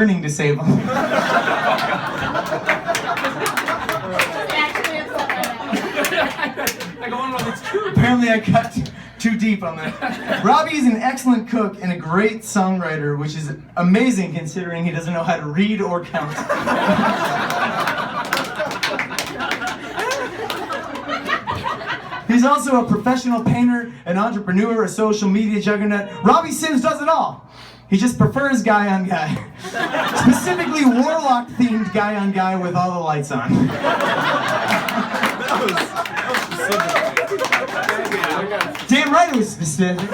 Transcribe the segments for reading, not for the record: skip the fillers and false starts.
burning to save him. Apparently I cut too deep on that. Robbie is an excellent cook and a great songwriter, which is amazing considering he doesn't know how to read or count. He's also a professional painter, an entrepreneur, a social media juggernaut. Robbie Sims does it all. He just prefers guy on guy. Specifically warlock-themed guy on guy with all the lights on. Damn right it was specific.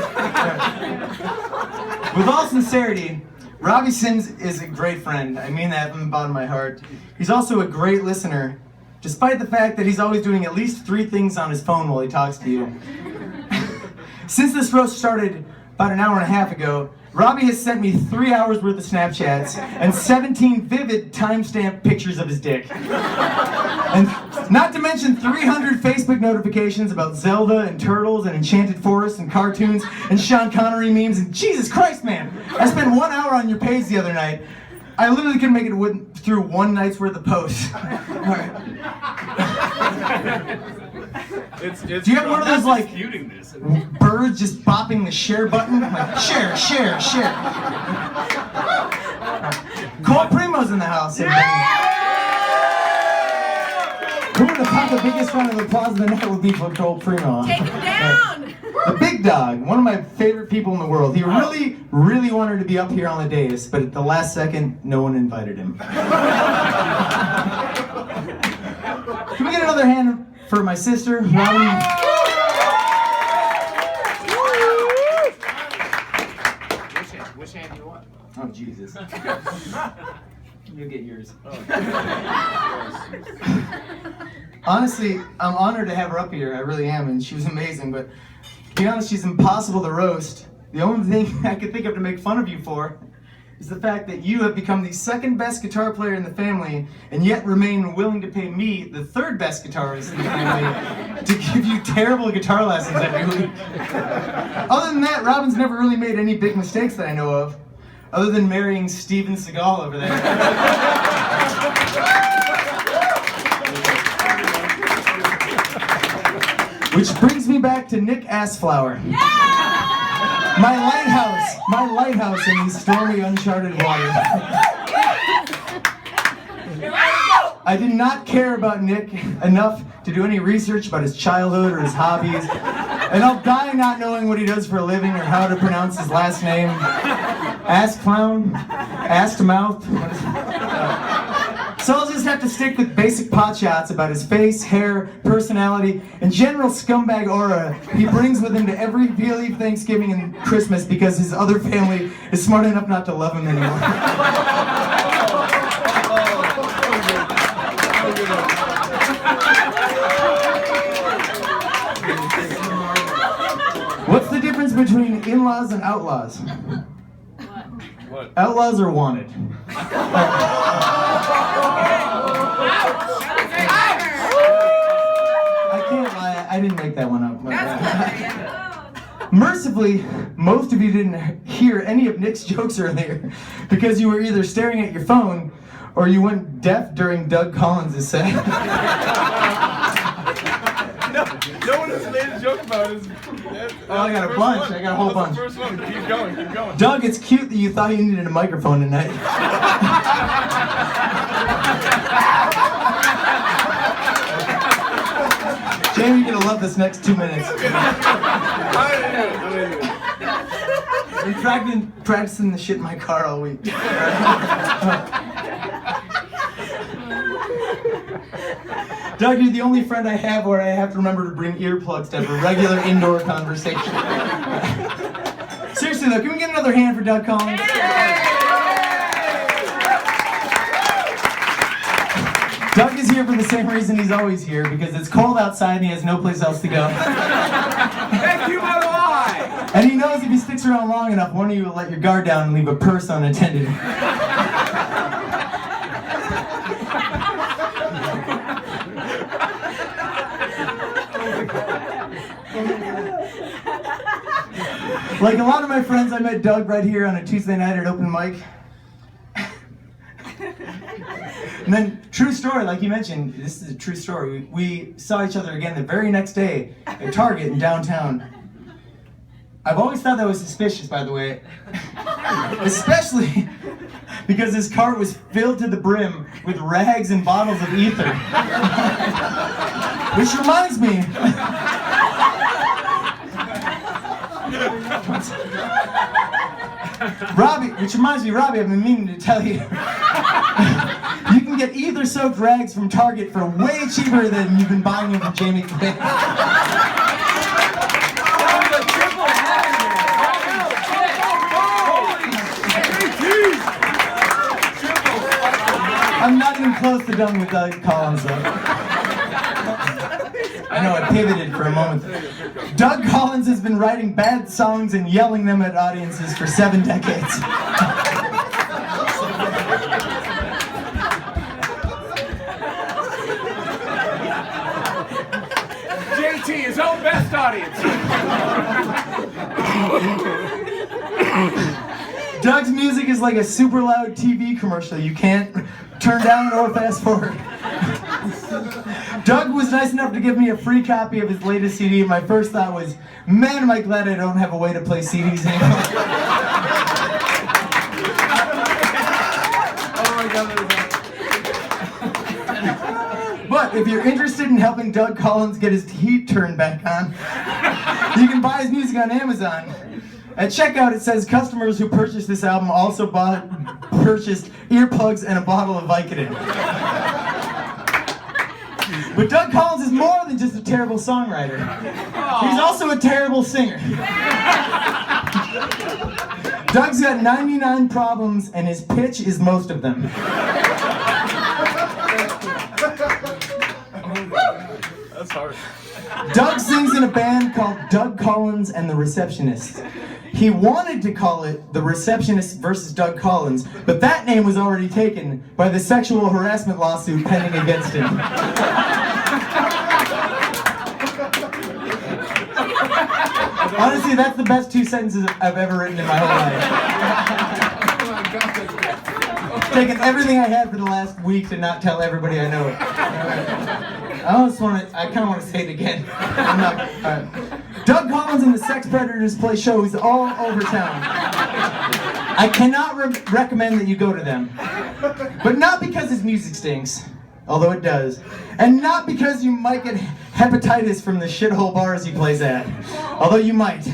With all sincerity, Robbie Sims is a great friend. I mean that from the bottom of my heart. He's also a great listener, despite the fact that he's always doing at least 3 things on his phone while he talks to you. Since this roast started about an hour and a half ago, Robbie has sent me 3 hours worth of Snapchats and 17 vivid timestamp pictures of his dick. And not to mention 300 Facebook notifications about Zelda and turtles and Enchanted Forest and cartoons and Sean Connery memes and Jesus Christ, man! I spent 1 hour on your page the other night. I literally couldn't make it through one night's worth of posts. Do you have one of those like birds just bopping the share button? Like share, share, share. Cole Primo's in the house. Who would have thought the biggest round of applause of the night would be for Cole Primo? Take him down! The big dog, one of my favorite people in the world. He really, really wanted to be up here on the dais, but at the last second, no one invited him. Can we get another hand for my sister, Robin? Which hand do you want? Oh, Jesus. You'll get yours. Oh. Honestly, I'm honored to have her up here. I really am, and she was amazing, but to be honest, she's impossible to roast. The only thing I could think of to make fun of you for is the fact that you have become the 2nd best guitar player in the family and yet remain willing to pay me, the 3rd best guitarist in the family, to give you terrible guitar lessons every week. Other than that, Robin's never really made any big mistakes that I know of, other than marrying Steven Seagal over there. Which brings me back to Nick Assflower. My lighthouse in these stormy, uncharted waters. I did not care about Nick enough to do any research about his childhood or his hobbies, and I'll die not knowing what he does for a living or how to pronounce his last name. Ass clown? Ass to mouth? So I'll just have to stick with basic pot shots about his face, hair, personality, and general scumbag aura he brings with him to every Viele Thanksgiving and Christmas because his other family is smart enough not to love him anymore. What's the difference between in-laws and outlaws? What? Outlaws are wanted. I can't lie, I didn't make that one up. Mercifully, most of you didn't hear any of Nick's jokes earlier because you were either staring at your phone or you went deaf during Doug Collins' set. No one has made a joke about it. Oh, I got a bunch. I got a whole bunch. That's the first one. Keep going, keep going. Doug, it's cute that you thought you needed a microphone tonight. Jamie, you're gonna love this next 2 minutes. I'm practicing the shit in my car all week. Doug, you're the only friend I have where I have to remember to bring earplugs to have a regular indoor conversation. Seriously though, can we get another hand for Doug Collins? Doug is here for the same reason he's always here, because it's cold outside and he has no place else to go. Thank you, my wife! And he knows if he sticks around long enough, one of you will let your guard down and leave a purse unattended. Like a lot of my friends, I met Doug right here on a Tuesday night at open mic. And then, true story, like you mentioned, this is a true story. We saw each other again the very next day at Target in downtown. I've always thought that was suspicious, by the way. Especially because his cart was filled to the brim with rags and bottles of ether. Which reminds me. Robbie, I've been meaning to tell you. You can get ether-soaked rags from Target for way cheaper than you've been buying them from Jamie Quinn. I'm not even close to done with Doug Collins, though. I know, I pivoted for a moment. Doug Collins has been writing bad songs and yelling them at audiences for 7 decades. JT, his own best audience. Doug's music is like a super loud TV commercial you can't turn down or fast forward. Doug was nice enough to give me a free copy of his latest CD, and my first thought was, man, am I glad I don't have a way to play CDs anymore. Oh my God. But if you're interested in helping Doug Collins get his heat turned back on, you can buy his music on Amazon. At checkout, it says customers who purchased this album also purchased earplugs and a bottle of Vicodin. But Doug Collins is more than just a terrible songwriter. He's also a terrible singer. Doug's got 99 problems, and his pitch is most of them. That's hard. Doug sings in a band called Doug Collins and the Receptionists. He wanted to call it The Receptionist versus Doug Collins, but that name was already taken by the sexual harassment lawsuit pending against him. Honestly, that's the best 2 sentences I've ever written in my whole life. Taken everything I had for the last week to not tell everybody I know it. I kind of want to say it again. I'm not, Doug Collins and the Sex Predators play shows all over town. I cannot recommend that you go to them. But not because his music stinks, although it does. And not because you might get hepatitis from the shithole bars he plays at, although you might.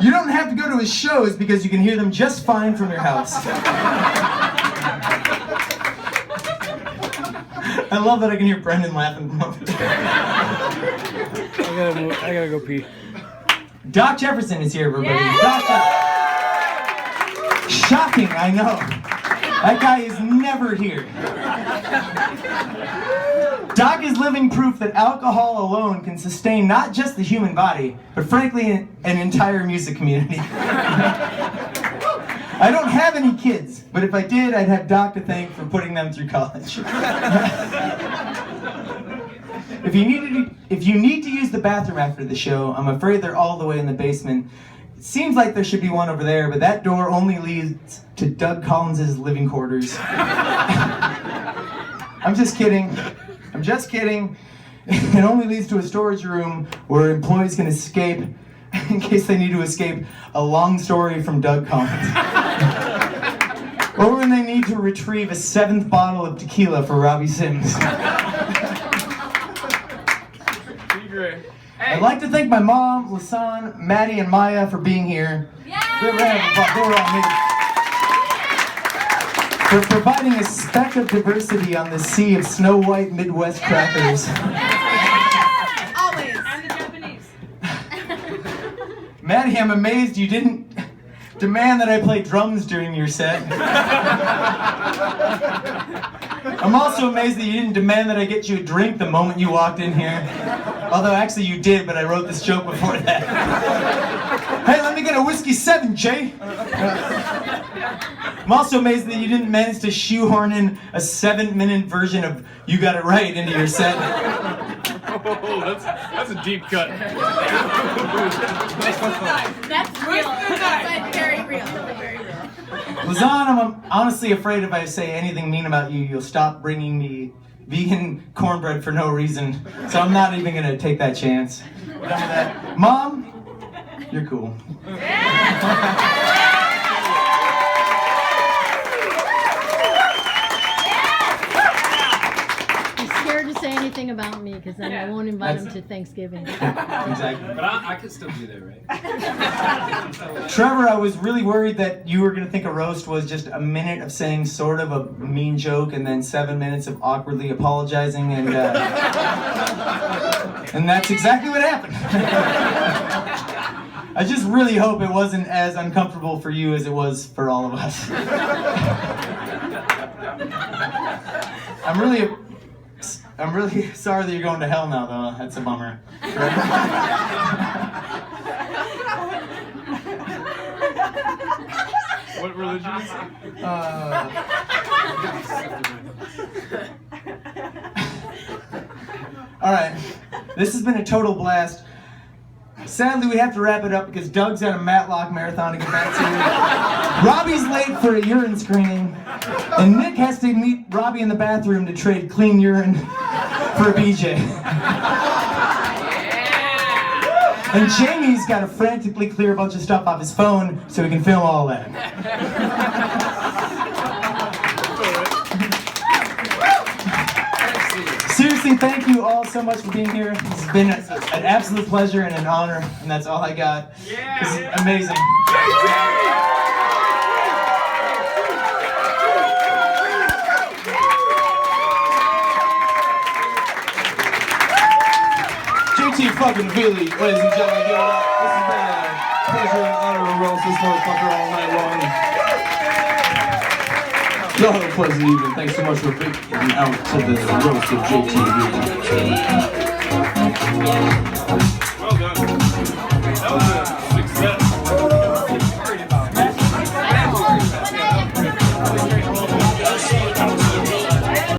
You don't have to go to his shows because you can hear them just fine from your house. I love that I can hear Brendan laughing from over there. I gotta go pee. Doc Jefferson is here, everybody. Yeah. Doc Shocking, I know. That guy is never here. Doc is living proof that alcohol alone can sustain not just the human body, but frankly, an entire music community. I don't have any kids, but if I did, I'd have Doc to thank for putting them through college. If you need to use the bathroom after the show, I'm afraid they're all the way in the basement. It seems like there should be one over there, but that door only leads to Doug Collins' living quarters. I'm just kidding. It only leads to a storage room where employees can escape in case they need to escape a long story from Doug Collins. Or when they need to retrieve a 7th bottle of tequila for Robbie Sims. I'd like to thank my mom, Lasan, Maddie, and Maya for being here. They were all amazing. For providing a speck of diversity on the sea of snow white Midwest crackers. Always. And the Japanese. Maddie, I'm amazed you didn't demand that I play drums during your set. I'm also amazed that you didn't demand that I get you a drink the moment you walked in here. Although actually you did, but I wrote this joke before that. Hey, let me get a whiskey 7, Jay. I'm also amazed that you didn't manage to shoehorn in a 7-minute version of You Got It Right into your set. Oh, that's a deep cut. That's real. That's very real. Very real. Lazan, I'm honestly afraid if I say anything mean about you, you'll stop bringing me vegan cornbread for no reason. So I'm not even gonna take that chance. We're done with that. Mom, you're cool. To say anything about me because then I won't invite him to Thanksgiving. Exactly. But I could still be there, right? Trevor, I was really worried that you were going to think a roast was just a minute of saying sort of a mean joke and then 7 minutes of awkwardly apologizing, and that's exactly what happened. I just really hope it wasn't as uncomfortable for you as it was for all of us. I'm really sorry that you're going to hell now, though. That's a bummer. What religion is it? All right. This has been a total blast. Sadly, we have to wrap it up because Doug's got a Matlock marathon to get back to. Robbie's late for a urine screening. And Nick has to meet Robbie in the bathroom to trade clean urine for a BJ. And Jamie's got to frantically clear a bunch of stuff off his phone so he can film all that. Seriously, thank you all so much for being here. This has been an absolute pleasure and an honor, and that's all I got. This is amazing. JT fucking Viele, ladies and gentlemen, give it up. This has been a pleasure and honor to roast this motherfucker all night long. Y'all have a pleasant evening. Thanks so much for being out to the Roast of JT Viele. Well done.